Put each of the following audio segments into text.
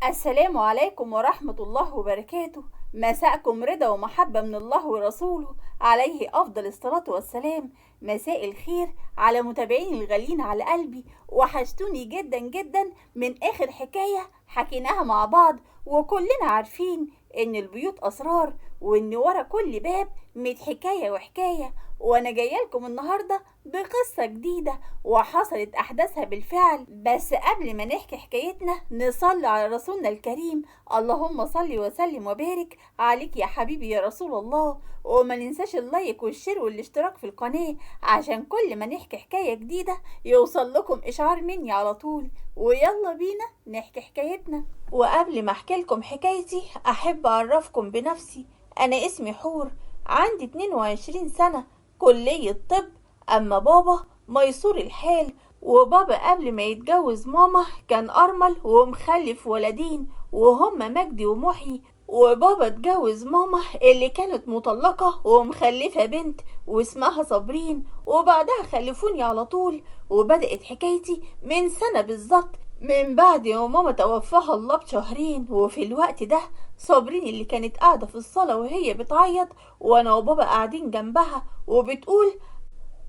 السلام عليكم ورحمة الله وبركاته. مساءكم رضا ومحبة من الله ورسوله عليه أفضل الصلاة والسلام. مساء الخير على متابعين الغاليين على قلبي، وحشتوني جدا جدا من آخر حكاية حكيناها مع بعض، وكلنا عارفين إن البيوت أسرار، وإن ورا كل باب 100 حكاية وحكاية. وأنا جاية لكم النهاردة بقصة جديدة وحصلت أحداثها بالفعل. بس قبل ما نحكي حكايتنا نصلي على رسولنا الكريم، اللهم صل وسلم وبارك عليك يا حبيبي يا رسول الله. وما ننساش اللايك والشير والاشتراك في القناة عشان كل ما نحكي حكاية جديدة يوصل لكم إشعار مني على طول. ويلا بينا نحكي حكايتنا. وقبل ما احكي لكم حكايتي أحب أعرفكم بنفسي. أنا اسمي حور، عندي 22 سنة، كلية طب. أما بابا ميسور الحال، وبابا قبل ما يتجوز ماما كان أرمل ومخلف ولدين وهم مجدي ومحي. وبابا اتجوز ماما اللي كانت مطلقة ومخلفة بنت واسمها صابرين، وبعدها خلفوني على طول. وبدأت حكايتي من سنة بالظبط، من بعد ما ماما توفاها الله بشهرين. وفي الوقت ده صابرين اللي كانت قاعدة في الصالة وهي بتعيط، وانا وبابا قاعدين جنبها وبتقول: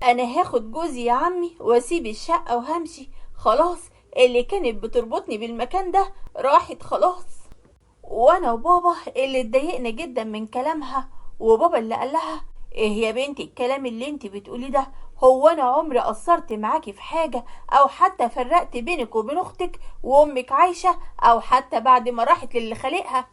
انا هاخد جوزي يا عمي واسيب الشقة وهمشي خلاص، اللي كانت بتربطني بالمكان ده راحت خلاص. وانا وبابا اللي اتضايقنا جدا من كلامها، وبابا اللي قال لها: ايه يا بنتي الكلام اللي انت بتقوليه ده؟ هو انا عمري قصرت معاكي في حاجة، او حتى فرقت بينك وبين اختك وامك عايشة، او حتى بعد ما راحت للي خلقها؟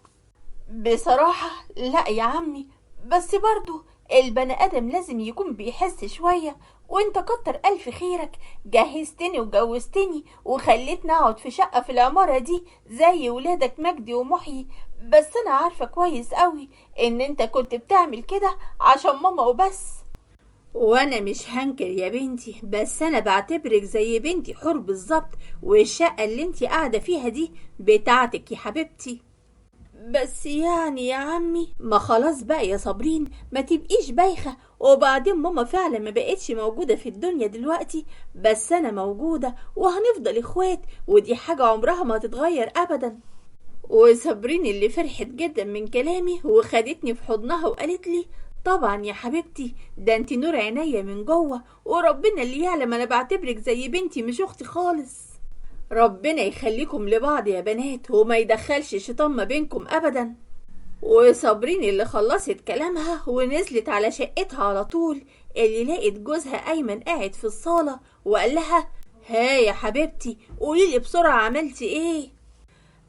بصراحة لا يا عمي، بس برضو البني ادم لازم يكون بيحس شوية. وانت كتر الف خيرك، جهزتني وجوزتني وخليتني اقعد في شقة في العمارة دي زي ولادك مجدي ومحيي. بس انا عارفة كويس قوي ان انت كنت بتعمل كده عشان ماما وبس. وانا مش هنكر يا بنتي، بس انا بعتبرك زي بنتي حور بالظبط، والشقة اللي انت قاعدة فيها دي بتاعتك يا حبيبتي. بس يعني يا عمي، ما خلاص بقى يا صابرين، ما تبقيش بايخة. وبعدين ماما فعلا ما بقتش موجودة في الدنيا دلوقتي، بس انا موجودة وهنفضل اخوات، ودي حاجة عمرها ما تتغير ابدا. وصابرين اللي فرحت جدا من كلامي وخدتني في حضنها وقالت لي: طبعا يا حبيبتي، ده انت نور عينيا من جوه، وربنا اللي يعلم انا بعتبرك زي بنتي مش اختي خالص. ربنا يخليكم لبعض يا بنات، وما يدخلش الشيطان ما بينكم ابدا. وصابرين اللي خلصت كلامها ونزلت على شقتها على طول، اللي لقت جوزها ايمن قاعد في الصالة وقال لها: ها يا حبيبتي، قوليلي بسرعة عملتي ايه؟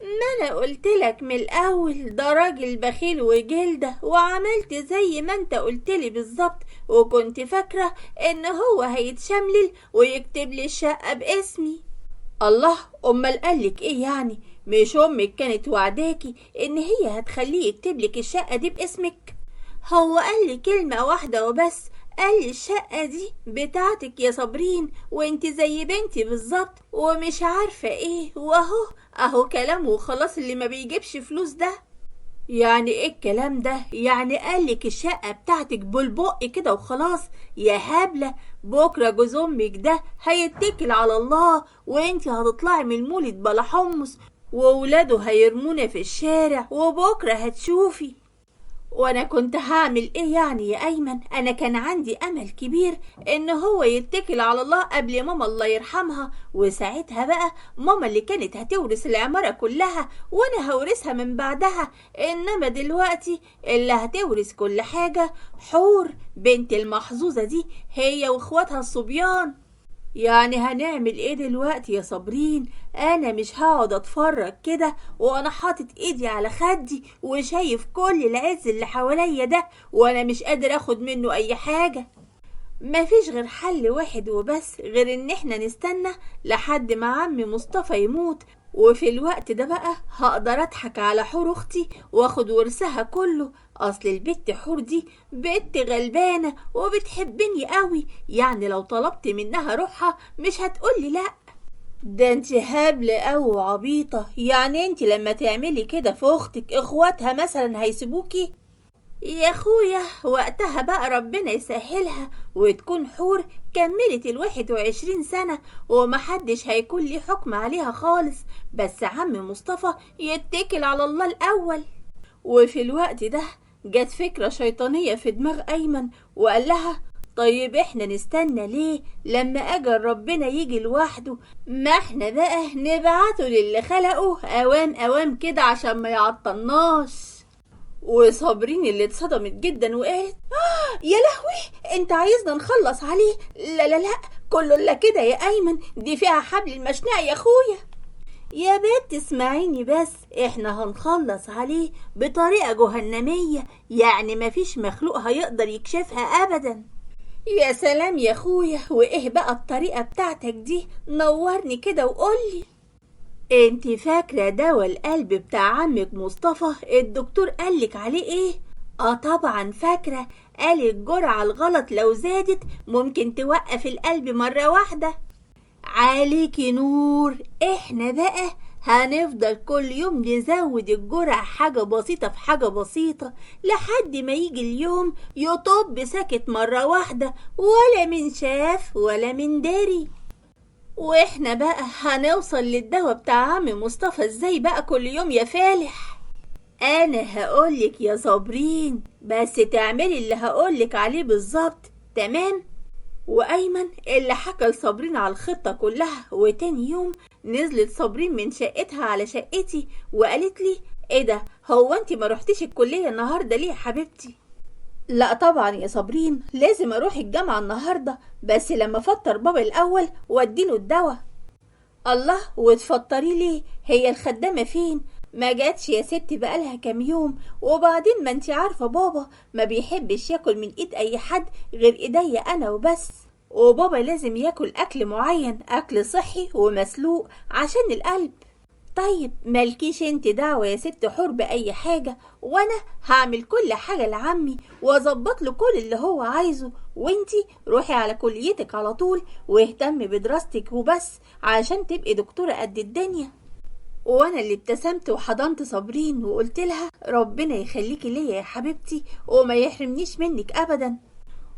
ما انا قلتلك من الاول ده راجل بخيل وجلده، وعملت زي ما انت قلتلي بالظبط، وكنت فاكرة ان هو هيتشملل ويكتب لي الشقة باسمي. الله، امال قالك ايه يعني؟ مش امك كانت وعداكي ان هي هتخليه يكتبلك الشقة دي باسمك؟ هو قال لي كلمة واحدة وبس، قال لي الشقة دي بتاعتك يا صابرين، وانت زي بنتي بالظبط ومش عارفة ايه، اهو كلامه وخلاص اللي ما بيجيبش فلوس ده. يعني ايه الكلام ده؟ يعني قالك الشقة بتاعتك بالبق كده وخلاص؟ يا هبلة، بكرة جوز امك ده هيتكل على الله، وانتي هتطلعي من المولد بلا حمص، وولاده هيرمونا في الشارع، وبكرة هتشوفي. وانا كنت هعمل ايه يعني يا ايمن؟ انا كان عندي امل كبير ان هو يتكل على الله قبل ماما الله يرحمها، وساعتها بقى ماما اللي كانت هتورث العمارة كلها وانا هورثها من بعدها. انما دلوقتي اللي هتورث كل حاجة حور بنت المحظوظة دي، هي واخواتها الصبيان. يعني هنعمل ايه دلوقتي يا صابرين؟ انا مش هقعد اتفرج كده وانا حاطط ايدي على خدي وشايف كل العز اللي حواليا ده وانا مش قادر اخد منه اي حاجة. مفيش غير حل واحد وبس، غير ان احنا نستنى لحد ما عمي مصطفى يموت، وفي الوقت ده بقى هقدر اضحك على حور اختي واخد ورثها كله. اصل البت حور دي بنت غلبانة وبتحبني قوي، يعني لو طلبت منها روحها مش هتقولي لا. ده انت هبلة اوي وعبيطة، يعني انت لما تعملي كده في اختك اخواتها مثلا هيسيبوكي؟ يا اخويا وقتها بقى ربنا يسهلها وتكون حور كملت 21 سنة ومحدش هيكون ليه حكم عليها خالص، بس عم مصطفى يتكل على الله الأول. وفي الوقت ده جت فكرة شيطانية في دماغ أيمن وقال لها طيب احنا نستنى ليه لما أجل ربنا يجي لوحده؟ ما احنا بقى نبعته للي خلقه أوام أوام كده عشان ما يعطلناش. وصابرين اللي اتصدمت جدا وقالت يا لهوي انت عايزنا نخلص عليه؟ لا لا لا، كله الا كده يا ايمن، دي فيها حبل المشنقة يا اخويا. يا بنت اسمعيني بس، احنا هنخلص عليه بطريقة جهنمية، يعني مفيش مخلوق هيقدر يكشفها ابدا. يا سلام يا اخويا، وايه بقى الطريقة بتاعتك دي؟ نورني كده وقولي. انت فاكرة دواء القلب بتاع عمك مصطفى الدكتور قالك عليه ايه؟ طبعا فاكرة، قال الجرعة الغلط لو زادت ممكن توقف القلب مرة واحدة. عليكي نور، احنا بقى هنفضل كل يوم نزود الجرعة حاجة بسيطة في حاجة بسيطة لحد ما يجي اليوم يطب ساكت مرة واحدة، ولا من شاف ولا من داري. واحنا بقى هنوصل للدواء بتاع عم مصطفى ازاي بقى كل يوم يا فالح؟ انا هقولك يا صابرين، بس تعملي اللي هقولك عليه بالظبط، تمام؟ وايمن اللي حكى لصابرين على الخطة كلها. وتاني يوم نزلت صابرين من شقتها على شقتي وقالت لي ايه ده، هو انتي ما رحتيش الكلية النهاردة ليه يا حبيبتي؟ لا طبعا يا صابرين، لازم اروح الجامعة النهاردة، بس لما افطر بابا الاول واديله الدواء. الله، وتفطري ليه؟ هي الخدامة فين؟ ما جاتش يا ستي بقالها كام يوم، وبعدين ما انتي عارفة بابا ما بيحبش ياكل من ايد اي حد غير ايديا انا وبس، وبابا لازم ياكل اكل معين، اكل صحي ومسلوق عشان القلب. طيب مالكيش انت دعوة يا ست حور بأي حاجة، وانا هعمل كل حاجة لعمي واظبط له كل اللي هو عايزه، وانتي روحي على كليتك على طول واهتمي بدراستك وبس عشان تبقي دكتورة قد الدنيا. وانا اللي ابتسمت وحضنت صابرين وقلت لها ربنا يخليكي ليا يا حبيبتي وما يحرمنيش منك ابدا.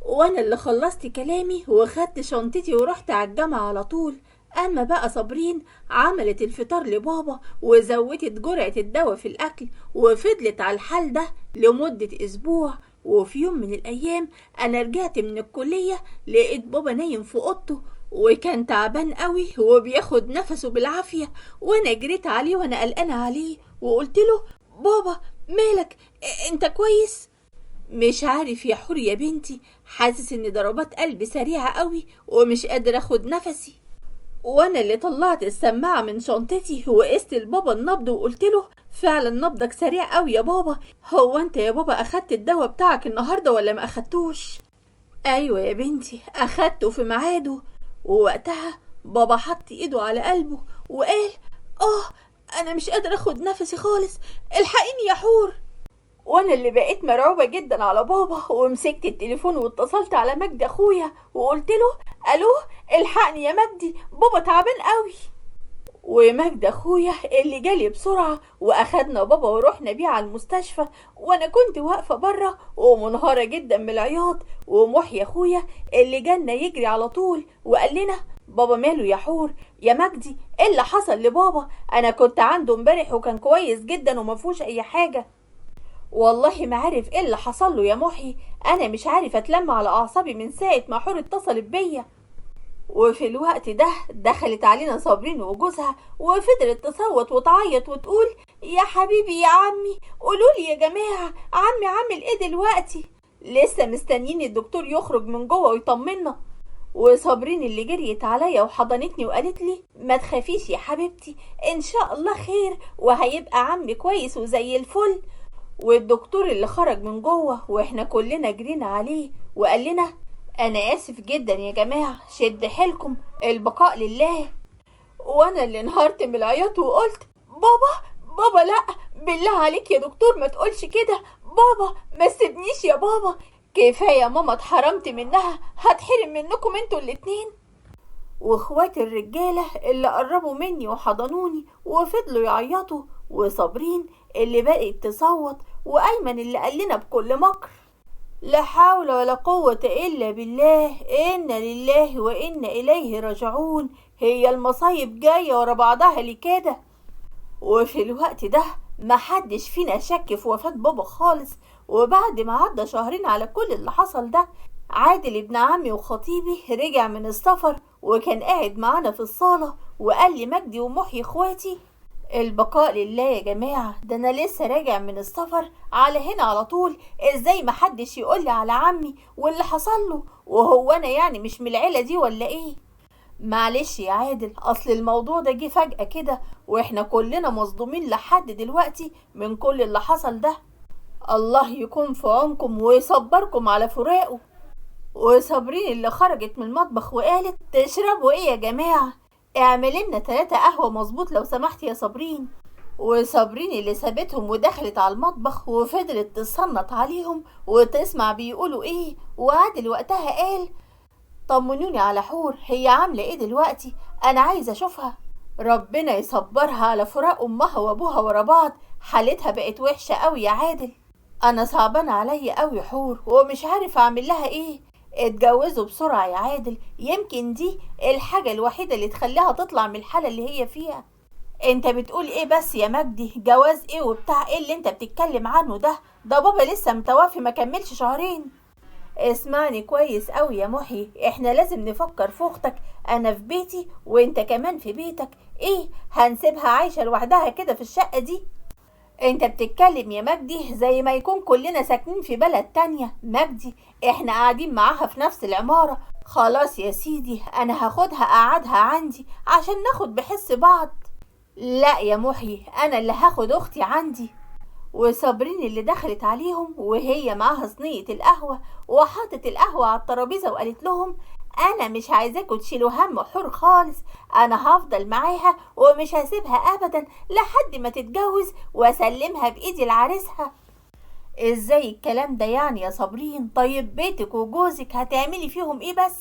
وانا اللي خلصت كلامي وخدت شنطتي ورحت على الجامعة على طول. اما بقى صابرين عملت الفطار لبابا وزودت جرعة الدواء في الاكل وفضلت على الحال ده لمدة اسبوع. وفي يوم من الايام انا رجعت من الكلية لقيت بابا نايم في اوضته وكان تعبان قوي وبياخد نفسه بالعافية، وانا جريت عليه وانا قلقانة عليه وقلت له بابا مالك، انت كويس؟ مش عارف يا حور يا بنتي، حاسس ان ضربات قلبي سريعة قوي ومش قادر اخد نفسي. وانا اللي طلعت السماعة من شنطتي وقست لبابا النبض وقلت له فعلا نبضك سريع قوي يا بابا، هو انت يا بابا اخدت الدواء بتاعك النهاردة ولا ما اخدتوش؟ ايوه يا بنتي اخدته في ميعاده. ووقتها بابا حط ايده على قلبه وقال انا مش قادر اخد نفسي خالص، الحقيني يا حور. وانا اللي بقيت مرعوبة جدا على بابا ومسكت التليفون واتصلت على مجدي اخويا وقلت له الو الحقني يا مجدي، بابا تعبان قوي. ومجدي اخويا اللي جالي بسرعة واخدنا بابا ورحنا بيه على المستشفى، وانا كنت واقفة بره ومنهارة جدا من العياط. ومحي اخويا اللي جالنا يجري على طول وقال لنا بابا ماله يا حور؟ يا مجدي ايه اللي حصل لبابا؟ انا كنت عنده امبارح وكان كويس جدا ومفهوش اي حاجة. والله ما عارف ايه اللي حصل له يا محي، انا مش عارف اتلم على اعصابي من ساعة ما حور اتصلت بيا. وفي الوقت ده دخلت علينا صابرين وجوزها وفضلت تصوت وتعيط وتقول يا حبيبي يا عمي، قولولي يا جماعة عمي عامل ايه دلوقتي؟ لسه مستنيين الدكتور يخرج من جوه ويطمنا. وصابرين اللي جريت عليا وحضنتني وقالت لي ما تخافيش يا حبيبتي، ان شاء الله خير وهيبقى عمي كويس وزي الفل. والدكتور اللي خرج من جوه واحنا كلنا جرينا عليه وقال لنا انا اسف جدا يا جماعة، شد حيلكم البقاء لله. وانا اللي انهارت من العياط وقلت بابا لا، بالله عليك يا دكتور ما تقولش كده، بابا ما تسيبنيش يا بابا، كفاية ماما اتحرمت منها، هتحرم منكم انتوا الاتنين. واخواتي الرجالة اللي قربوا مني وحضنوني وفضلوا يعيطوا وصابرين اللي بقت تصوت، وأيمن اللي قال لنا بكل مكر: لا حول ولا قوة إلا بالله، إنا لله وإنا إليه راجعون. هي المصايب جاية ورا بعضها لكده. وفي الوقت ده محدش فينا شك في وفاة بابا خالص. وبعد ما عدى شهرين على كل اللي حصل ده، عادل ابن عمي وخطيبي رجع من السفر، وكان قاعد معانا في الصالة وقال لي: مجدي ومحيي اخواتي، البقاء لله يا جماعة، ده انا لسه راجع من السفر على هنا على طول. ازاي محدش يقولي على عمي واللي حصل له؟ وهو انا يعني مش من العيلة دي ولا ايه؟ معلش يا عادل، اصل الموضوع ده جه فجأة كده، واحنا كلنا مصدومين لحد دلوقتي من كل اللي حصل ده. الله يكون في عونكم ويصبركم على فراقه. وصابرين اللي خرجت من المطبخ وقالت: تشربوا ايه يا جماعة؟ اعمل لنا 3 قهوة مظبوط لو سمحت يا صابرين. وصابرين اللي سابتهم ودخلت على المطبخ وفضلت تصنت عليهم وتسمع بيقولوا ايه. وعادل وقتها قال: طمنوني على حور، هي عاملة ايه دلوقتي؟ انا عايزة اشوفها. ربنا يصبرها على فراق امها وابوها ورا بعض، حالتها بقت وحشة قوي يا عادل. انا صعبان عليا قوي حور ومش عارف اعمل لها ايه. اتجوزوا بسرعة يا عادل، يمكن دي الحاجة الوحيدة اللي تخليها تطلع من الحالة اللي هي فيها. انت بتقول ايه بس يا مجدي؟ جواز ايه وبتاع ايه اللي انت بتتكلم عنه ده؟ ده بابا لسه متوفي ما كملش شهرين. اسمعني كويس قوي يا محي، احنا لازم نفكر في اختك. انا في بيتي وانت كمان في بيتك. ايه هنسيبها عايشة لوحدها كده في الشقة دي؟ انت بتتكلم يا مجدي زي ما يكون كلنا ساكنين في بلد تانية. مجدي احنا قاعدين معاها في نفس العمارة. خلاص يا سيدي، انا هاخدها اقعدها عندي عشان ناخد بحس بعض. لا يا محي، انا اللي هاخد اختي عندي. وصابرين اللي دخلت عليهم وهي معاها صينية القهوة وحطت القهوة على الترابيزة وقالت لهم: انا مش عايزاكم تشيلوا هم حور خالص، انا هفضل معاها ومش هسيبها ابدا لحد ما تتجوز واسلمها بايدي لعريسها. ازاي الكلام ده يعني يا صابرين؟ طيب بيتك وجوزك هتعملي فيهم ايه بس؟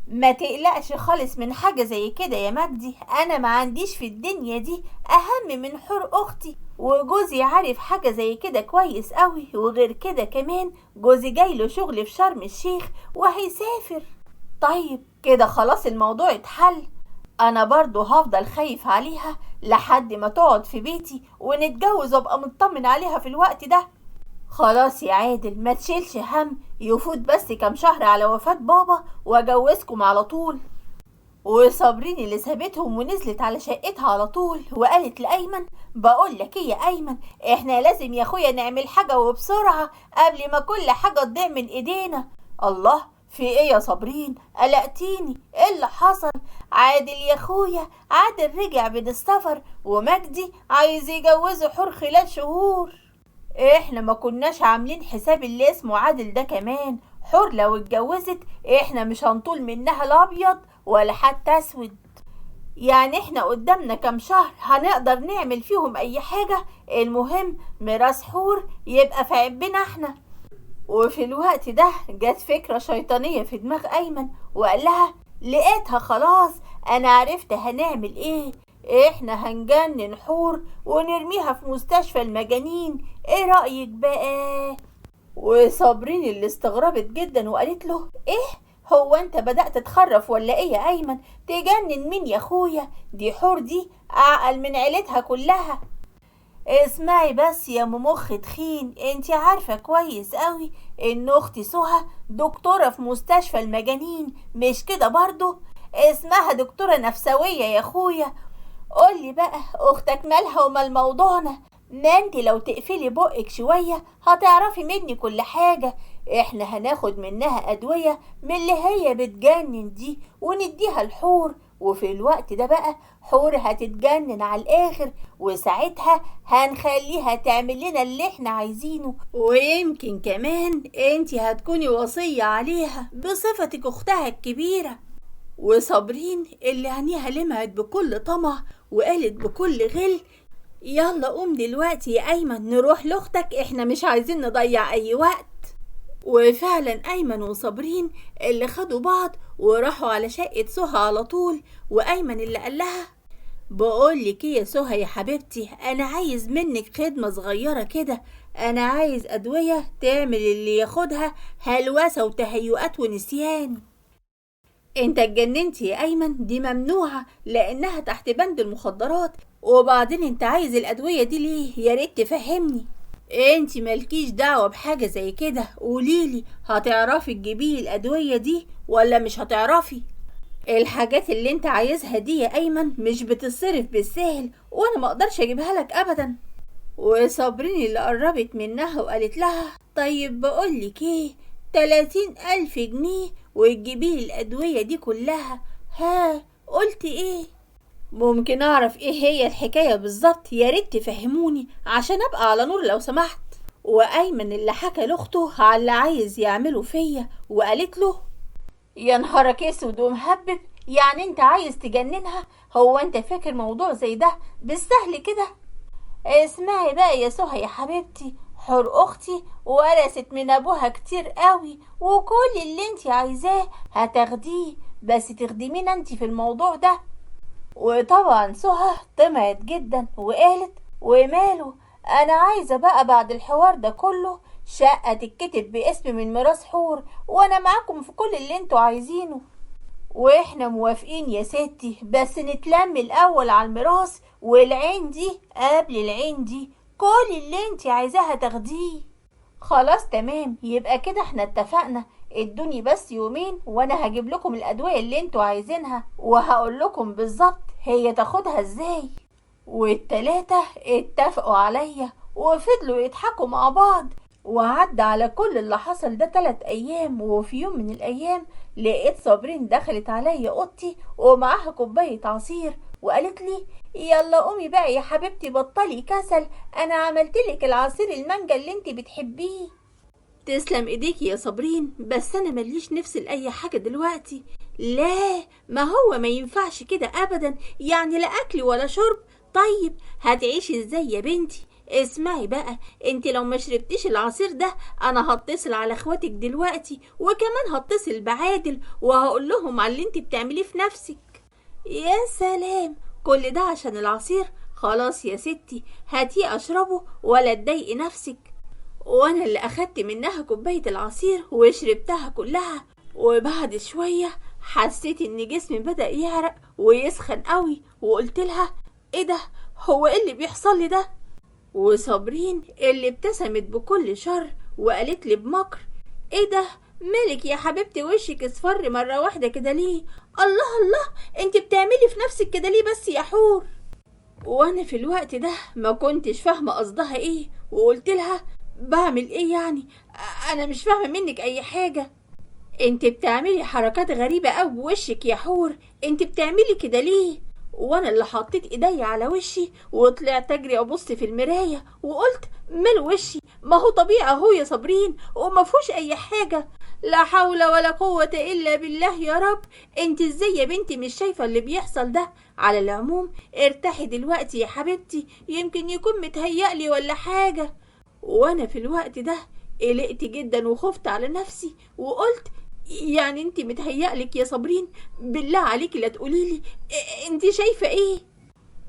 ما تقلقش خالص من حاجة زي كده يا مجدي، انا ما عنديش في الدنيا دي اهم من حور اختي، وجوزي عارف حاجة زي كده كويس قوي. وغير كده كمان جوزي جايله شغل في شرم الشيخ وهيسافر. طيب كده خلاص الموضوع اتحل. انا برضو هفضل خايف عليها لحد ما تقعد في بيتي ونتجوز وابقى مطمن عليها في الوقت ده. خلاص يا عادل ما تشيلش هم، يفوت بس كام شهر على وفاة بابا واجوزكم على طول. وصابرين اللي سابتهم ونزلت على شقتها على طول وقالت لأيمن: بقول لك ايه يا أيمن، احنا لازم يا اخويا نعمل حاجة وبسرعة قبل ما كل حاجة تضيع من ايدينا. الله، في ايه يا صابرين؟ قلقتيني، ايه اللي حصل؟ عادل يا اخويا، عادل رجع من السفر ومجدي عايز يجوزه حور خلال شهور. احنا ما كناش عاملين حساب اللي اسمه عادل ده كمان. حور لو اتجوزت احنا مش هنطول منها الابيض ولا حتى اسود. يعني احنا قدامنا كام شهر هنقدر نعمل فيهم اي حاجة، المهم ميراث حور يبقى في عبنا احنا. وفي الوقت ده جت فكرة شيطانية في دماغ ايمن وقال لها: لقيتها خلاص، انا عرفت هنعمل ايه. احنا هنجنن حور ونرميها في مستشفى المجانين، ايه رأيك بقى؟ وصابرين اللي استغربت جدا وقالت له: ايه؟ هو انت بدأت تخرف ولا ايه يا ايمن؟ تجنن مين يا اخويا؟ دي حور دي اعقل من عيلتها كلها. اسمعي بس يا مخ تخين، انتي عارفة كويس قوي ان اختي سهى دكتورة في مستشفى المجانين، مش كده برضو؟ اسمها دكتورة نفسوية يا اخويا. قولي بقى اختك مالها ومال موضوعنا؟ ما انت لو تقفلي بقك شوية هتعرفي مني كل حاجة. احنا هناخد منها ادوية من اللي هي بتجنن دي ونديها الحور، وفي الوقت ده بقى حور هتتجنن على الاخر، وساعتها هنخليها تعمل لنا اللي احنا عايزينه، ويمكن كمان انت هتكوني وصية عليها بصفتك اختها الكبيرة. وصابرين اللي عينيها لمعت بكل طمع وقالت بكل غل: يلا قوم دلوقتي يا ايمن نروح لاختك، احنا مش عايزين نضيع اي وقت. وفعلا ايمن وصابرين اللي خدوا بعض وراحوا على شقة سهى على طول. وايمن اللي قال لها: بقولك ايه يا سهى يا حبيبتي، انا عايز منك خدمة صغيرة كده. انا عايز ادوية تعمل اللي ياخدها هلوسة وتهيؤات ونسيان. انت اتجننت يا ايمن، دي ممنوعة لانها تحت بند المخدرات. وبعدين انت عايز الادوية دي ليه؟ يا ريت تفهمني. انت مالكيش دعوة بحاجة زي كده، قوليلي هتعرفي تجيبي الادوية دي ولا مش هتعرفي؟ الحاجات اللي انت عايزها دي يا ايمن مش بتتصرف بالسهل، وانا ما اقدرش اجيبها لك ابدا. وصابرين اللي قربت منها وقالت لها طيب بقولك ايه، 30,000 جنيه وتجيبي الادوية دي كلها. ها قلت ايه؟ ممكن اعرف ايه هي الحكاية بالظبط؟ يا ريت تفهموني عشان ابقى على نور لو سمحت. وايمن اللي حكى لاخته على اللي عايز يعمله فيا، وقالت له يا نهارك اسود ومهبب، يعني انت عايز تجننها؟ هو انت فاكر موضوع زي ده بالسهل كده؟ اسمعي بقى يا سهى يا حبيبتي، حور اختي ورثت من ابوها كتير قوي، وكل اللي انت عايزاه هتاخديه، بس تخدمينا انت في الموضوع ده. وطبعا سهى طمعت جدا وقالت وماله، انا عايزه بقى بعد الحوار ده كله شقه تتكتب باسمي من ميراث حور، وانا معاكم في كل اللي انتوا عايزينه. واحنا موافقين يا ستي، بس نتلم الاول على الميراث، والعين دي قبل العين دي، كل اللي انت عايزاها تاخديه. خلاص تمام، يبقى كده احنا اتفقنا. ادوني بس يومين وانا هجيب لكم الادوية اللي انتوا عايزينها، وهقول لكم بالظبط هي تاخدها ازاي. والتلاتة اتفقوا عليا وفضلوا يضحكوا مع بعض. وعدى على كل اللي حصل ده 3 ايام، وفي يوم من الايام لقيت صابرين دخلت عليا اوضتي ومعاها كوباية عصير، وقالت لي يلا قومي بقى يا حبيبتي بطلي كسل، انا عملتلك العصير المانجا اللي انت بتحبيه. تسلم ايديكي يا صابرين، بس انا مليش نفس لاي حاجه دلوقتي. لا، ما هو ما ينفعش كده ابدا، يعني لا اكل ولا شرب. طيب هتعيشي ازاي يا بنتي؟ اسمعي بقى، انت لو ما شربتيش العصير ده انا هتصل على اخواتك دلوقتي، وكمان هتصل بعادل وهقول لهم على اللي انت بتعمليه في نفسك. يا سلام، كل ده عشان العصير؟ خلاص يا ستي هاتيه اشربه ولا تضايقي نفسك. وانا اللي اخدت منها كوباية العصير وشربتها كلها، وبعد شوية حسيت ان جسمي بدأ يعرق ويسخن قوي، وقلت لها ايه ده؟ هو ايه اللي بيحصل لي ده؟ وصابرين اللي ابتسمت بكل شر وقالت لي بمكر ايه ده؟ مالك يا حبيبتي وشك اصفر مرة واحدة كده ليه؟ الله الله، انت بتعملي في نفسك كده ليه بس يا حور؟ وانا في الوقت ده ما كنتش فاهمة قصدها ايه، وقلت لها بعمل ايه يعني؟ انا مش فاهمة منك اي حاجة. انت بتعملي حركات غريبة اوي بوشك يا حور، انت بتعملي كده ليه؟ وانا اللي حطيت ايدي على وشي وطلعت اجري ابص في المراية وقلت مال وشي؟ ما هو طبيعي اهو يا صابرين وما فيهوش اي حاجة. لا حول ولا قوة الا بالله يا رب. انت ازاي يا بنتي مش شايفة اللي بيحصل ده؟ على العموم ارتاحي دلوقتي يا حبيبتي، يمكن يكون متهيألي ولا حاجة. وانا في الوقت ده قلقت جدا وخفت على نفسي وقلت يعني انت متهيألك يا صابرين؟ بالله عليكي لا تقوليلي انت شايفة ايه؟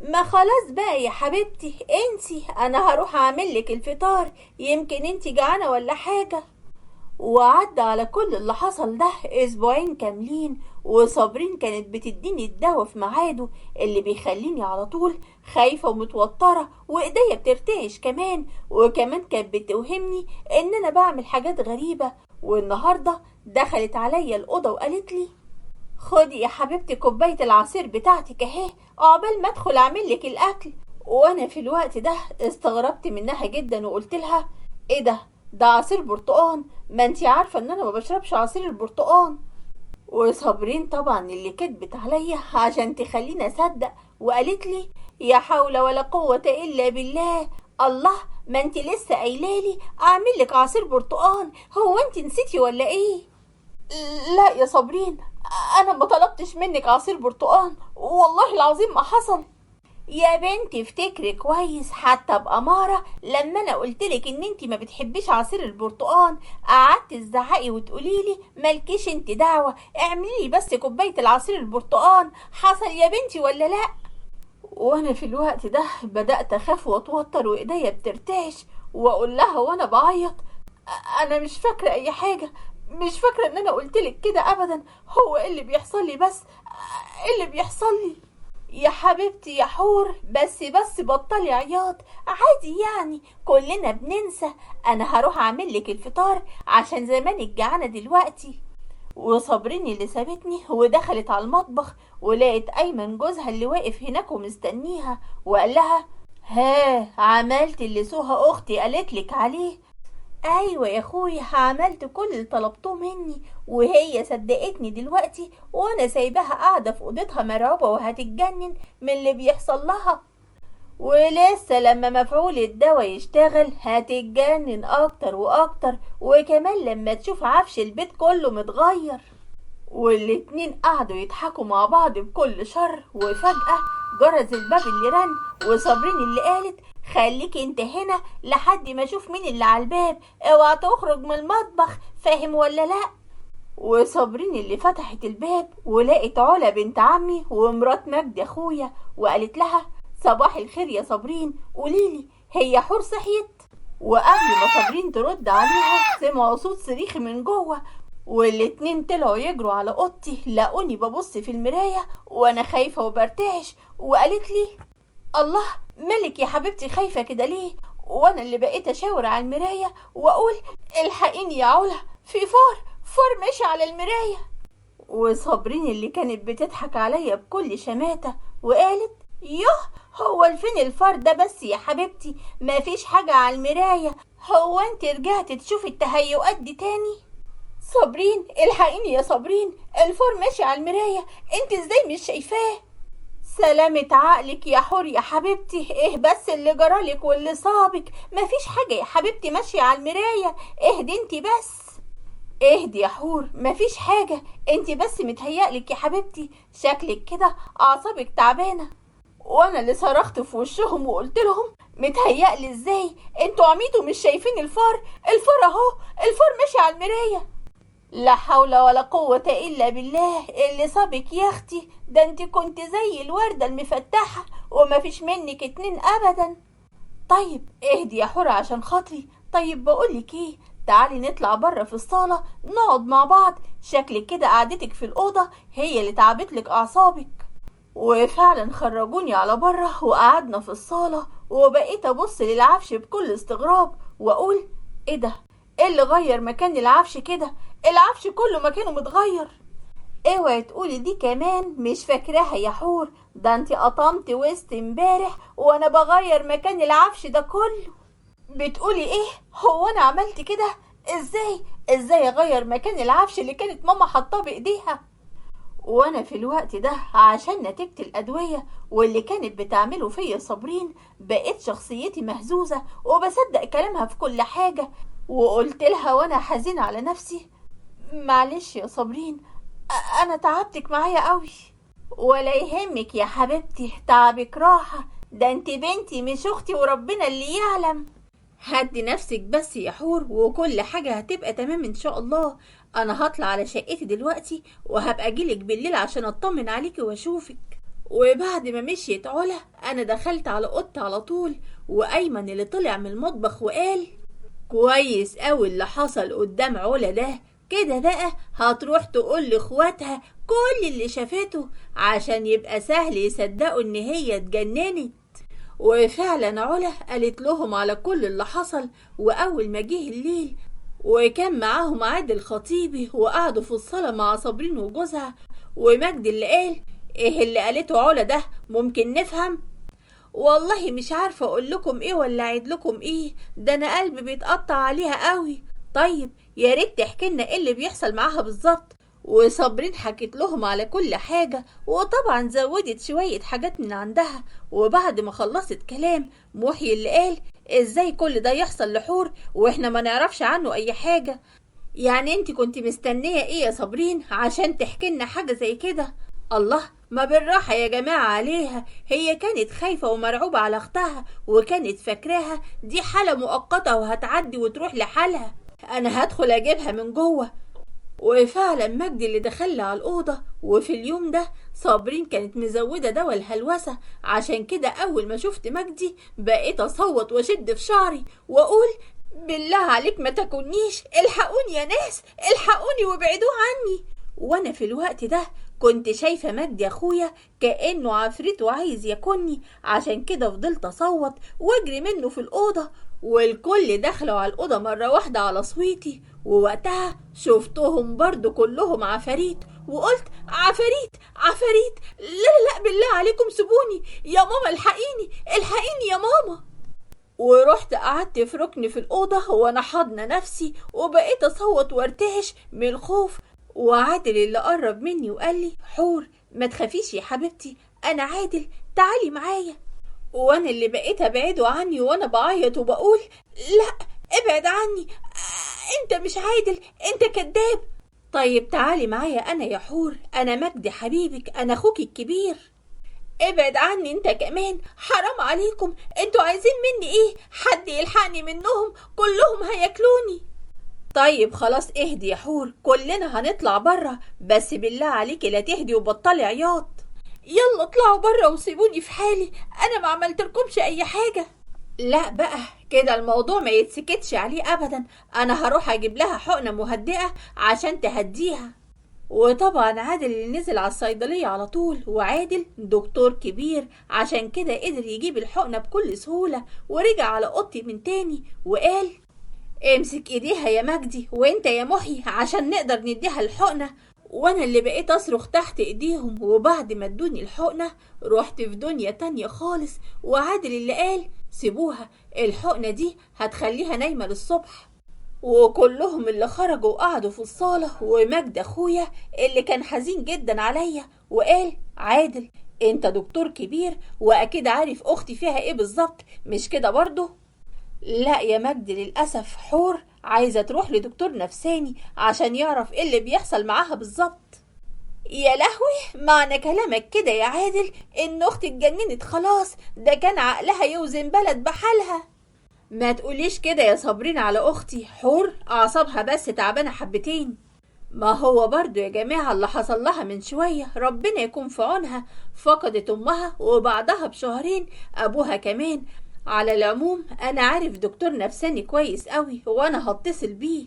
ما خلاص بقى يا حبيبتي انسي، انا هروح اعملك الفطار، يمكن انت جعانة ولا حاجة. وعدى على كل اللي حصل ده اسبوعين كاملين، وصابرين كانت بتديني الدواء في ميعاده اللي بيخليني على طول خايفة ومتوترة وايديا بترتعش كمان، وكمان كانت بتوهمني ان انا بعمل حاجات غريبة. والنهاردة دخلت عليا الأوضة وقالت لي خدي يا حبيبتي كوباية العصير بتاعتك اهي، عقبال ما ادخل اعملك الاكل. وانا في الوقت ده استغربت منها جدا وقلت لها ايه ده؟ ده عصير برتقان، ما انتي عارفة ان انا ما بشربش عصير البرتقان. وصابرين طبعا اللي كدبت عليا عشان تخليني اصدق وقالت لي يا حول ولا قوة الا بالله. الله، ما انتي لسه قايلالي اعملك عصير برتقان، هو انتي نسيتي ولا ايه؟ لا يا صابرين، انا ما طلبتش منك عصير برتقان، والله العظيم ما حصل. يا بنتي افتكري كويس، حتى بأمارة لما انا قلتلك ان انتي ما بتحبيش عصير البرتقان قعدت تزعقي وتقوليلي مالكيش انتي دعوة، اعمليلي بس كوباية العصير البرتقان. حصل يا بنتي ولا لا؟ وانا في الوقت ده بدأت اخاف واتوتر وايديا بترتعش، واقول لها وانا بعيط: انا مش فاكرة اي حاجة، مش فاكرة ان انا قلتلك كده ابدا. هو ايه اللي بيحصل لي بس؟ ايه اللي بيحصل لي؟ يا حبيبتي يا حور، بس بطلي عياط، عادي يعني، كلنا بننسى. انا هروح اعمل لك الفطار عشان زمانك جعانة دلوقتي. وصابرين اللي سابتني ودخلت على المطبخ، ولقيت ايمن جوزها اللي واقف هناك ومستنيها، وقال لها: ها، عملت اللي سهى اختي قالتلك عليه؟ ايوه يا اخويا، عملت كل اللي طلبتوه مني، وهي صدقتني دلوقتي، وانا سايباها قاعده في اوضتها مرعوبه وهتتجنن من اللي بيحصل لها. ولسه لما مفعول الدواء يشتغل هتتجنن اكتر واكتر، وكمان لما تشوف عفش البيت كله متغير. والاتنين قعدوا يضحكوا مع بعض بكل شر، وفجأة جرس الباب اللي رن، وصابرين اللي قالت: خليك انت هنا لحد ما اشوف مين اللي على الباب، اوعى تخرج من المطبخ، فاهم ولا لا؟ وصابرين اللي فتحت الباب ولقت علا بنت عمي ومرات مجدي اخويا، وقالت لها: صباح الخير يا صابرين، قوليلي هي حور صحيت؟ وقبل ما صابرين ترد عليها سمعوا صوت صريخ من جوه، والاتنين طلعوا يجروا على اوضتي، لقوني ببص في المرايه وانا خايفه وبرتعش. وقالت لي: الله، مالك يا حبيبتي خايفه كده ليه؟ وانا اللي بقيت اشاور على المرايه واقول: الحقيني يا علا، في فار ماشي على المرايه. وصابرين اللي كانت بتضحك عليا بكل شماته وقالت: يوه، هو الفين الفار ده بس يا حبيبتي، مفيش حاجه على المرايه، هو انت رجعت تشوفي التهيؤات دي تاني؟ صابرين، الحقيني يا صابرين، الفار ماشي على المرايه، انت ازاي مش شايفاه؟ سلامة عقلك يا حور يا حبيبتي، ايه بس اللي جرالك واللي صابك؟ مفيش حاجة يا حبيبتي ماشية على المراية، اهدي انت بس. اهدي يا حور، مفيش حاجة، انت بس متهيألك يا حبيبتي، شكلك كده اعصابك تعبانة. وانا اللي صرخت في وشهم وقلت لهم: متهيألي ازاي؟ انتوا عميتوا مش شايفين الفار اهو، الفار ماشي على المراية. لا حول ولا قوة إلا بالله، اللي صابك يا أختي، ده انت كنت زي الوردة المفتحة ومفيش منك اتنين أبدا. طيب اهدي يا حورة عشان خاطري. طيب بقولك ايه، تعالي نطلع بره في الصالة نقعد مع بعض، شكلك كده قعدتك في الأوضة هي اللي تعبتلك أعصابك. وفعلا خرجوني على بره وقعدنا في الصالة، وبقيت أبص للعفش بكل استغراب وأقول: ايه ده؟ ايه اللي غير مكان العفش كده؟ العفش كله مكانه متغير. اوعي تقولي دي كمان مش فاكراها يا حور، ده انت قطمت وسط امبارح وانا بغير مكان العفش ده كله. بتقولي ايه؟ هو انا عملت كده؟ ازاي اغير مكان العفش اللي كانت ماما حطاه بايديها؟ وانا في الوقت ده عشان نتيجة الادوية واللي كانت بتعمله فيا صابرين، بقيت شخصيتي مهزوزة وبصدق كلامها في كل حاجة. وقلت لها وانا حزينة على نفسي: معلش يا صابرين، انا تعبتك معايا قوي. ولا يهمك يا حبيبتي، تعبك راحة، ده انت بنتي مش اختي وربنا اللي يعلم. هدي نفسك بس يا حور وكل حاجة هتبقى تمام ان شاء الله. انا هطلع على شقتي دلوقتي وهبقى اجيلك بالليل عشان اطمن عليكي واشوفك. وبعد ما مشيت علا انا دخلت على اوضتي على طول، وايمن اللي طلع من المطبخ وقال: كويس اوي اللي حصل قدام علا ده، كده بقى هتروح تقول لاخواتها كل اللي شافته عشان يبقى سهل يصدقوا ان هي اتجننت. وفعلا علا قالت لهم على كل اللي حصل. واول ما جه الليل وكان معاهم عادل خطيبي وقعدوا في الصالة مع صابرين وجوزها، ومجد اللي قال: ايه اللي قالته علا ده؟ ممكن نفهم؟ والله مش عارفة اقول لكم ايه ولا اعيد لكم ايه، ده انا قلبي بيتقطع عليها قوي. طيب يا ريت تحكي لنا ايه اللي بيحصل معاها بالظبط. وصابرين حكت لهم على كل حاجة، وطبعا زودت شوية حاجات من عندها. وبعد ما خلصت كلام محي اللي قال: ازاي كل ده يحصل لحور واحنا ما نعرفش عنه اي حاجة؟ يعني انت كنت مستنية ايه يا صابرين عشان تحكي لنا حاجة زي كده؟ الله، ما بالراحة يا جماعة عليها، هي كانت خايفة ومرعوبة على اختها وكانت فاكراها دي حالة مؤقتة وهتعدي وتروح لحالها. انا هدخل اجيبها من جوه. وفعلا مجدي اللي دخل على الأوضة. وفي اليوم ده صابرين كانت مزودة دواء الهلوسة، عشان كده أول ما شفت مجدي بقيت أصوت وأشد في شعري وأقول: بالله عليك ما تكونيش، الحقوني يا ناس، الحقوني وابعدوه عني. وأنا في الوقت ده كنت شايفة مجدي أخويا كأنه عفريت وعايز ياكلني، عشان كده فضلت أصوت وأجري منه في الأوضة، والكل دخلوا على الأوضة مرة واحدة على صويتي. ووقتها شفتهم برضو كلهم عفاريت، وقلت: عفاريت عفاريت، لا لا لا، بالله عليكم سيبوني يا ماما، الحقيني الحقيني يا ماما. ورحت قعدت في ركن في الأوضة وأنا حاضنة نفسي، وبقيت أصوت وارتعش من الخوف. وعادل اللي قرب مني وقال لي: حور ما تخافيش يا حبيبتي، أنا عادل، تعالي معايا. وانا اللي بقيت ابعده عني وانا بعيط وبقول: لا ابعد عني، انت مش عادل، انت كذاب. طيب تعالي معايا انا يا حور، انا مجدي حبيبك، انا اخوك الكبير. ابعد عني انت كمان، حرام عليكم، انتوا عايزين مني ايه؟ حد يلحقني منهم، كلهم هياكلوني. طيب خلاص اهدي يا حور، كلنا هنطلع برا، بس بالله عليكي لا تهدي وبطلي عياط. يلا اطلعوا برا وسيبوني في حالي، انا ما عملتلكمش اي حاجة. لا بقى كده الموضوع ما يتسكتش عليه ابدا، انا هروح اجيب لها حقنة مهدئة عشان تهديها. وطبعا عادل اللي نزل على الصيدلية على طول، وعادل دكتور كبير عشان كده قدر يجيب الحقنة بكل سهولة، ورجع على اوضتي من تاني وقال: امسك ايديها يا مجدي، وانت يا محي، عشان نقدر نديها الحقنة. وانا اللي بقيت اصرخ تحت ايديهم، وبعد ما ادوني الحقنة رحت في دنيا تانية خالص. وعادل اللي قال: سيبوها، الحقنة دي هتخليها نايمة للصبح. وكلهم اللي خرجوا وقعدوا في الصالة، ومجد اخويا اللي كان حزين جدا عليا وقال: عادل انت دكتور كبير واكيد عارف اختي فيها ايه بالظبط، مش كده برضه؟ لا يا مجد، للأسف حور عايزة تروح لدكتور نفساني عشان يعرف ايه اللي بيحصل معاها بالظبط. يا لهوي، معنى كلامك كده يا عادل ان اختي اتجننت خلاص؟ ده كان عقلها يوزن بلد بحالها. ما تقوليش كده يا صابرين على اختي، حور اعصابها بس تعبانة حبتين. ما هو برضو يا جماعة اللي حصل لها من شوية ربنا يكون في عونها، فقدت امها وبعدها بشهرين ابوها كمان. على العموم انا عارف دكتور نفساني كويس قوي وانا هتصل بيه.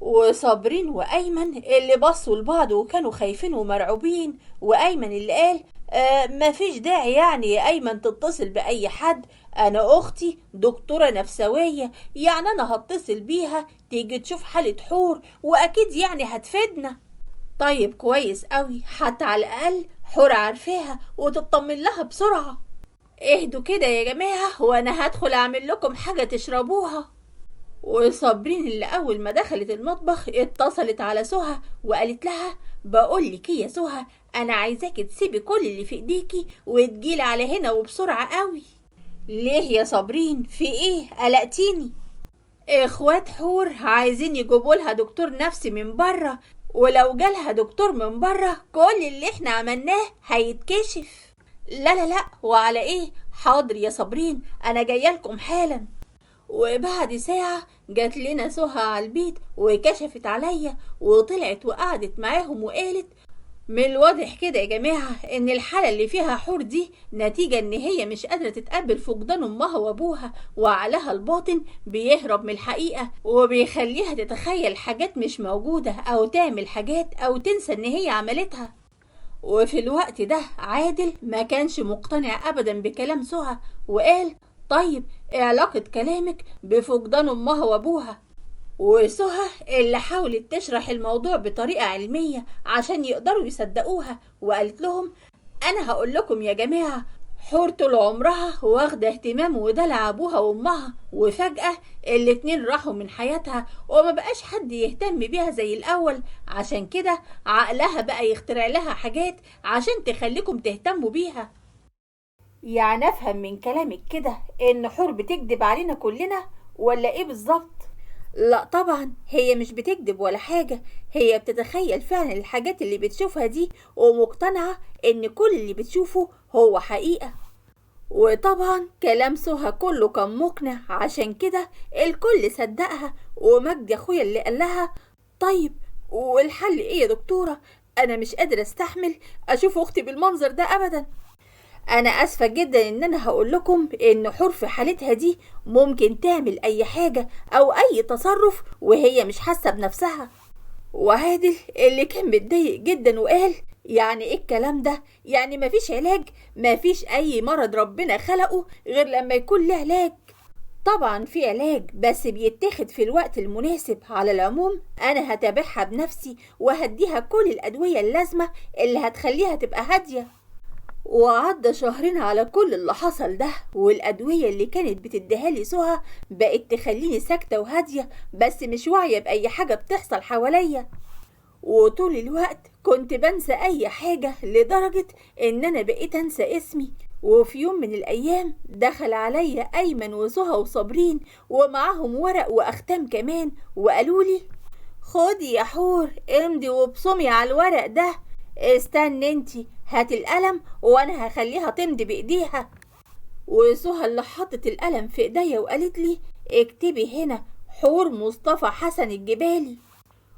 وصابرين وايمن اللي بصوا لبعض وكانوا خايفين ومرعوبين، وايمن اللي قال: مفيش داعي يعني يا ايمن تتصل باي حد، انا اختي دكتورة نفسوية، يعني انا هتصل بيها تيجي تشوف حالة حور، واكيد يعني هتفيدنا. طيب كويس قوي، حتى على الاقل حور عارفاها وتطمن لها بسرعة. اهدوا كده يا جماعة وانا هدخل اعمل لكم حاجة تشربوها. وصابرين اللي اول ما دخلت المطبخ اتصلت على سهى وقالت لها: بقولك يا سهى، انا عايزاكي تسيبي كل اللي في ايديكي وتجيلي على هنا وبسرعة قوي. ليه يا صابرين، في ايه؟ قلقتيني. اخوات حور عايزين يجيبوا لها دكتور نفسي من بره، ولو جالها دكتور من بره كل اللي احنا عملناه هيتكشف. لا لا لا، وعلى ايه؟ حاضر يا صابرين، انا جايالكم حالا. وبعد ساعة جات لنا سهى على البيت وكشفت عليا وطلعت وقعدت معاهم وقالت: من الواضح كده يا جماعة ان الحالة اللي فيها حور دي نتيجة ان هي مش قادرة تتقبل فقدان امها وابوها، وعقلها الباطن بيهرب من الحقيقة وبيخليها تتخيل حاجات مش موجودة او تعمل حاجات او تنسى ان هي عملتها. وفي الوقت ده عادل ما كانش مقتنع ابدا بكلام سهى وقال: طيب ايه علاقة كلامك بفقدان امها وابوها؟ وسهى اللي حاولت تشرح الموضوع بطريقة علمية عشان يقدروا يصدقوها وقالت لهم: انا هقول لكم يا جماعة، حور طول عمرها واخدة اهتمام ودلع ابوها وامها، وفجأة الاتنين راحوا من حياتها وما بقاش حد يهتم بيها زي الاول، عشان كده عقلها بقى يخترع لها حاجات عشان تخليكم تهتموا بيها. يعني افهم من كلامك كده ان حور بتكذب علينا كلنا ولا ايه بالظبط؟ لا طبعا هي مش بتكذب ولا حاجة، هي بتتخيل فعلا الحاجات اللي بتشوفها دي ومقتنعة ان كل اللي بتشوفه هو حقيقة. وطبعا كلام سهى كله كان مقنع، عشان كده الكل صدقها. ومجدي اخويا اللي قال لها: طيب والحل ايه يا دكتورة؟ انا مش قادرة استحمل اشوف اختي بالمنظر ده ابدا. انا اسفة جدا ان انا هقول لكم ان حور في حالتها دي ممكن تعمل اي حاجة او اي تصرف وهي مش حاسة بنفسها. وعادل اللي كان متضايق جدا وقال يعني ايه الكلام ده؟ يعني مفيش علاج؟ مفيش اي مرض ربنا خلقه غير لما يكون له علاج. طبعا في علاج بس بيتاخد في الوقت المناسب. على العموم انا هتابعها بنفسي وهديها كل الادوية اللازمة اللي هتخليها تبقى هادية. وعدى شهرين على كل اللي حصل ده، والأدوية اللي كانت بتديها لي سهى بقت تخليني ساكتة وهادية بس مش واعية بأي حاجة بتحصل حواليا. وطول الوقت كنت بنسى أي حاجة لدرجة إن أنا بقيت أنسى اسمي. وفي يوم من الأيام دخل عليا أيمن وسهى وصابرين ومعاهم ورق وأختام كمان وقالولي خدي يا حور امضي وابصمي على الورق ده. استني انتي، هات القلم وانا هخليها تمضي بايديها. وسهى اللي حطت القلم في ايديا وقالت لي اكتبي هنا حور مصطفى حسن الجبالي.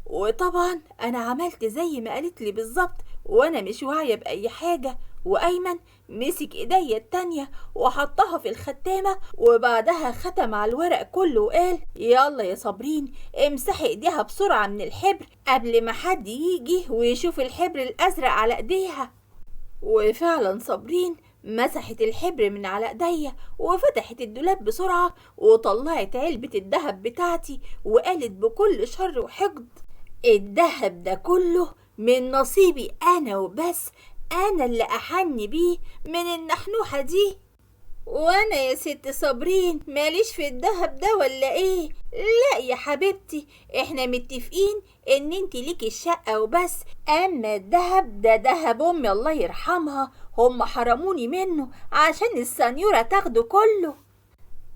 وطبعا انا عملت زي ما قالت لي بالظبط وانا مش واعيه باي حاجه. وايمن مسك ايديا التانية وحطها في الختامة وبعدها ختم على الورق كله وقال يلا يا صابرين امسحي ايديها بسرعة من الحبر قبل ما حد يجي ويشوف الحبر الازرق على ايديها. وفعلا صابرين مسحت الحبر من على ايديا وفتحت الدولاب بسرعة وطلعت علبة الدهب بتاعتي وقالت بكل شر وحقد الدهب ده كله من نصيبي انا وبس، انا اللي احني بيه من النحنوحة دي. وانا يا ست صابرين ماليش في الدهب ده ولا ايه؟ لا يا حبيبتي احنا متفقين ان انت ليكي الشقة وبس، اما الدهب ده دهب امي الله يرحمها، هم حرموني منه عشان السنيورة تاخده كله.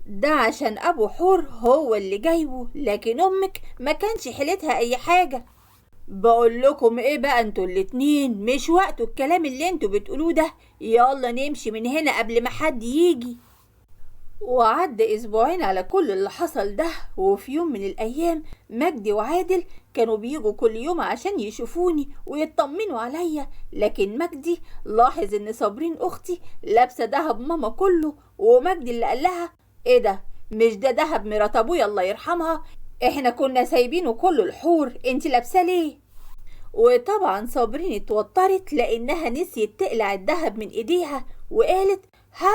ده عشان ابو حور هو اللي جايبه، لكن امك ما كانش حيلتها اي حاجة. بقول لكم ايه بقى انتوا الاتنين، مش وقت الكلام اللي انتوا بتقولوه ده، يلا نمشي من هنا قبل ما حد يجي. وعدى اسبوعين على كل اللي حصل ده. وفي يوم من الايام مجدي وعادل كانوا بيجوا كل يوم عشان يشوفوني ويطمنوا عليا، لكن مجدي لاحظ ان صابرين اختي لابسه دهب ماما كله، ومجدي اللي قال لها ايه ده؟ مش ده دهب مرات ابويا الله يرحمها؟ احنا كنا سايبينه كله الحور، انت لابسه ليه؟ وطبعا صابرين اتوترت لانها نسيت تقلع الدهب من ايديها وقالت ها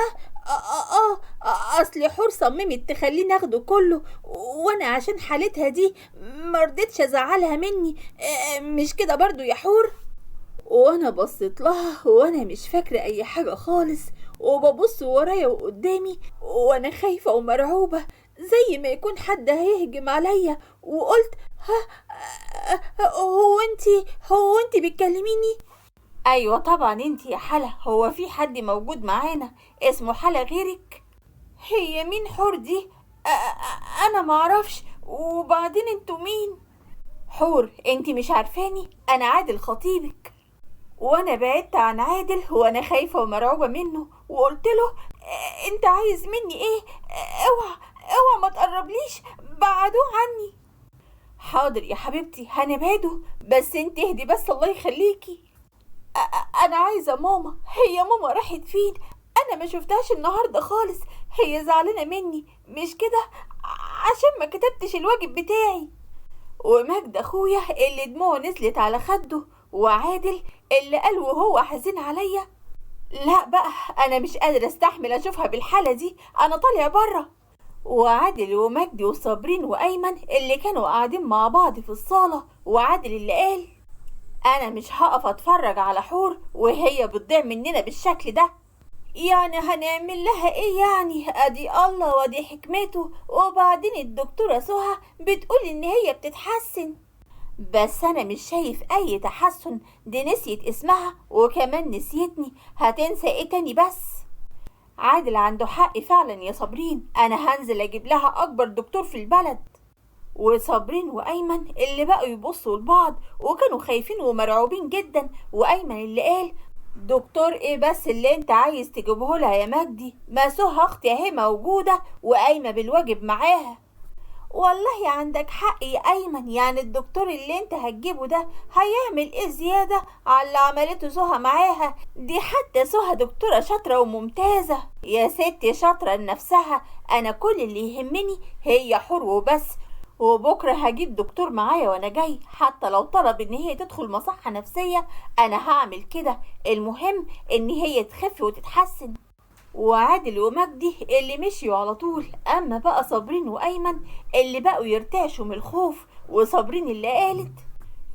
اصل حور صممت تخليني اخده كله وانا عشان حالتها دي مرضتش ازعلها مني، مش كده برضو يا حور؟ وانا بصيت لها وانا مش فاكره اي حاجه خالص، وببص ورايا وقدامي وانا خايفه ومرعوبه زي ما يكون حد هيهجم عليا، وقلت هو انتي بتكلميني؟ ايوه طبعا انتي يا حلا، هو في حد موجود معانا اسمه حلا غيرك؟ هي مين حور دي؟ انا معرفش، وبعدين انتوا مين؟ حور انتي مش عارفاني؟ انا عادل خطيبك. وانا بعدت عن عادل وانا خايفه ومرعوبه منه وقلت له انت عايز مني ايه؟ اوعى ما تقربليش، بعدوه عني. حاضر يا حبيبتي هنبعده، بس انت اهدي بس الله يخليكي. انا عايزه ماما، هي ماما راحت فين؟ انا ما شفتهاش النهارده خالص، هي زعلانه مني مش كده عشان ما كتبتش الواجب بتاعي. ومجد اخويا اللي دموعه نزلت على خده، وعادل اللي قال وهو حزين عليا لا بقى انا مش قادره استحمل اشوفها بالحاله دي، انا طالع بره. وعادل ومجدي وصابرين وايمن اللي كانوا قاعدين مع بعض في الصاله، وعادل اللي قال انا مش هقف اتفرج على حور وهي بتضيع مننا بالشكل ده. يعني هنعمل لها ايه يعني؟ ادي الله ودي حكمته، وبعدين الدكتوره سهى بتقول ان هي بتتحسن. بس انا مش شايف اي تحسن، دي نسيت اسمها وكمان نسيتني، هتنسى ايه تاني؟ بس عادل عنده حق فعلا يا صابرين، انا هنزل اجيب لها اكبر دكتور في البلد. وصابرين وايمن اللي بقوا يبصوا لبعض وكانوا خايفين ومرعوبين جدا، وايمن اللي قال دكتور ايه بس اللي انت عايز تجيبه لها يا مجدي؟ ما سهى اختي اهي موجوده وقايمه بالواجب معاها. والله عندك حق يا أيمن، يعني الدكتور اللي انت هتجيبه ده هيعمل ايه زيادة على اللي عملته سهى معاها؟ دي حتى سهى دكتورة شاطرة وممتازة يا ستي، شاطرة لنفسها. أنا كل اللي يهمني هي حور وبس. وبكرة هجيب دكتور معايا وانا جاي، حتى لو طلب ان هي تدخل مصحة نفسية انا هعمل كده. المهم ان هي تخف وتتحسن. وعادل ومجدي اللي مشيوا على طول، اما بقى صابرين وايمن اللي بقوا يرتعشوا من الخوف. وصابرين اللي قالت: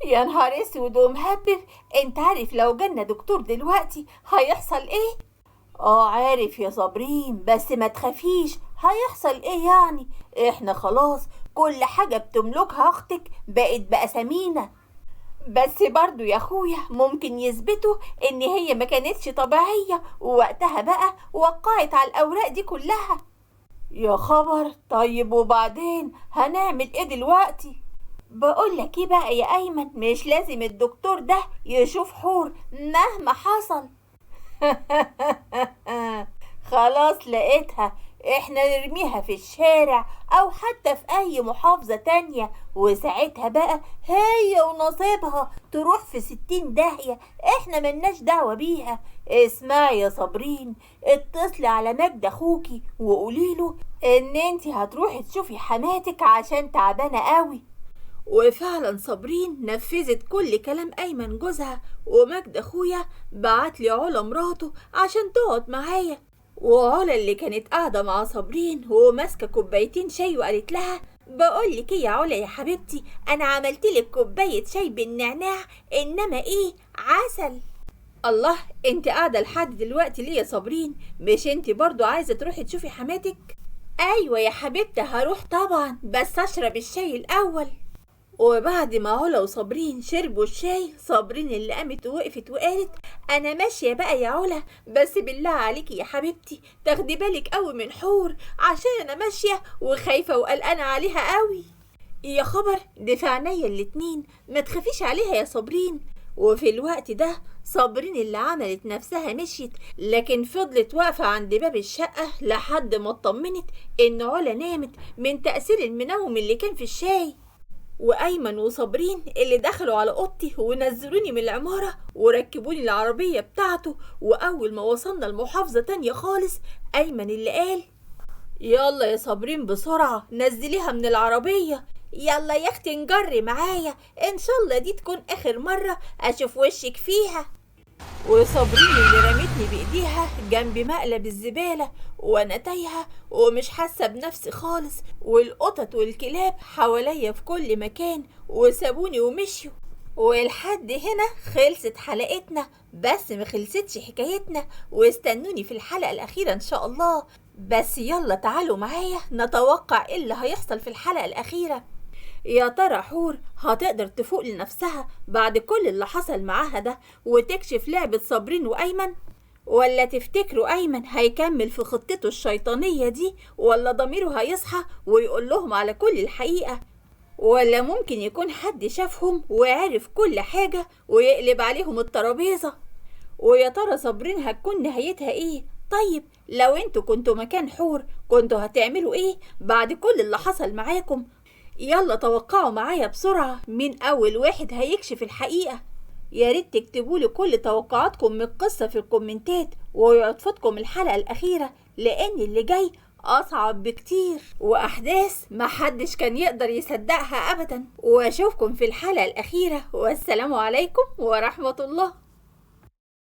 يا نهار اسود ومهبب، انت عارف لو جالنا دكتور دلوقتي هيحصل ايه؟ اه عارف يا صابرين، بس ما تخافيش. هيحصل ايه يعني؟ احنا خلاص كل حاجة بتملكها اختك بقت بأسامينا. بس برضو يا اخويا ممكن يثبتوا ان هي ما كانتش طبيعية، ووقتها بقى وقعت على الاوراق دي كلها. يا خبر، طيب وبعدين هنعمل ايه دلوقتي؟ بقولك ايه بقى يا ايمن، مش لازم الدكتور ده يشوف حور مهما حصل. خلاص لقيتها، احنا نرميها في الشارع او حتى في اي محافظة تانية، وساعتها بقى هي ونصيبها تروح في 60 داهية، احنا ملناش دعوة بيها. اسمعي يا صابرين، اتصلي على مجد اخوكي وقوليله ان انتي هتروحي تشوفي حماتك عشان تعبانة قوي. وفعلا صابرين نفذت كل كلام ايمن جوزها، ومجد اخويا بعتلي علا مراته عشان تقعد معايا. وعلا اللي كانت قاعده مع صابرين وماسكه كوبايتين شاي وقالت لها: بقولك ايه يا علا يا حبيبتي، انا عملتلك كوبايه شاي بالنعناع، انما ايه، عسل. الله، انت قاعده لحد دلوقتي ليه يا صابرين؟ مش انت برضو عايزه تروحي تشوفي حماتك؟ ايوه يا حبيبتي هروح طبعا، بس اشرب الشاي الاول. وبعد ما علا وصابرين شربوا الشاي، صابرين اللي قامت ووقفت وقالت: انا ماشيه بقى يا علا، بس بالله عليكي يا حبيبتي تاخدي بالك قوي من حور، عشان انا ماشيه وخايفه وقلقانه عليها قوي. يا خبر، دي في عينيا الاتنين، ما تخافيش عليها يا صابرين. وفي الوقت ده صابرين اللي عملت نفسها مشيت، لكن فضلت واقفه عند باب الشقه لحد ما اطمنت ان علا نامت من تأثير المنوم اللي كان في الشاي. وايمن وصابرين اللي دخلوا على اوضتي ونزلوني من العماره وركبوني العربيه بتاعته. واول ما وصلنا المحافظه تانية خالص، ايمن اللي قال: يلا يا صابرين بسرعه نزليها من العربيه. يلا يا اختي نجري معايا، ان شاء الله دي تكون اخر مره اشوف وشك فيها. وصابرين اللي رمتني بايديها جنب مقلب الزبالة وانا تايهة ومش حاسة بنفسي خالص، والقطط والكلاب حواليا في كل مكان وسابوني ومشيوا. ولحد هنا خلصت حلقتنا، بس ما خلصتش حكايتنا، واستنوني في الحلقة الأخيرة إن شاء الله. بس يلا تعالوا معايا نتوقع إيه اللي هيحصل في الحلقة الأخيرة. يا ترى حور هتقدر تفوق لنفسها بعد كل اللي حصل معاها ده وتكشف لعبة صابرين وأيمن؟ ولا تفتكروا أيمن هيكمل في خطته الشيطانية دي، ولا ضميره هيصحى ويقول لهم على كل الحقيقة؟ ولا ممكن يكون حد شافهم وعرف كل حاجة ويقلب عليهم الترابيزة؟ ويا ترى صابرين هتكون نهايتها ايه؟ طيب لو انتوا كنتوا مكان حور كنتوا هتعملوا ايه بعد كل اللي حصل معاكم؟ يلا توقعوا معايا بسرعة مين أول واحد هيكشف الحقيقة. يا ريت تكتبولي كل توقعاتكم من القصة في الكومنتات، ويعطفتكم الحلقة الأخيرة، لأن اللي جاي أصعب بكتير وأحداث محدش كان يقدر يصدقها أبدا. وأشوفكم في الحلقة الأخيرة، والسلام عليكم ورحمة الله.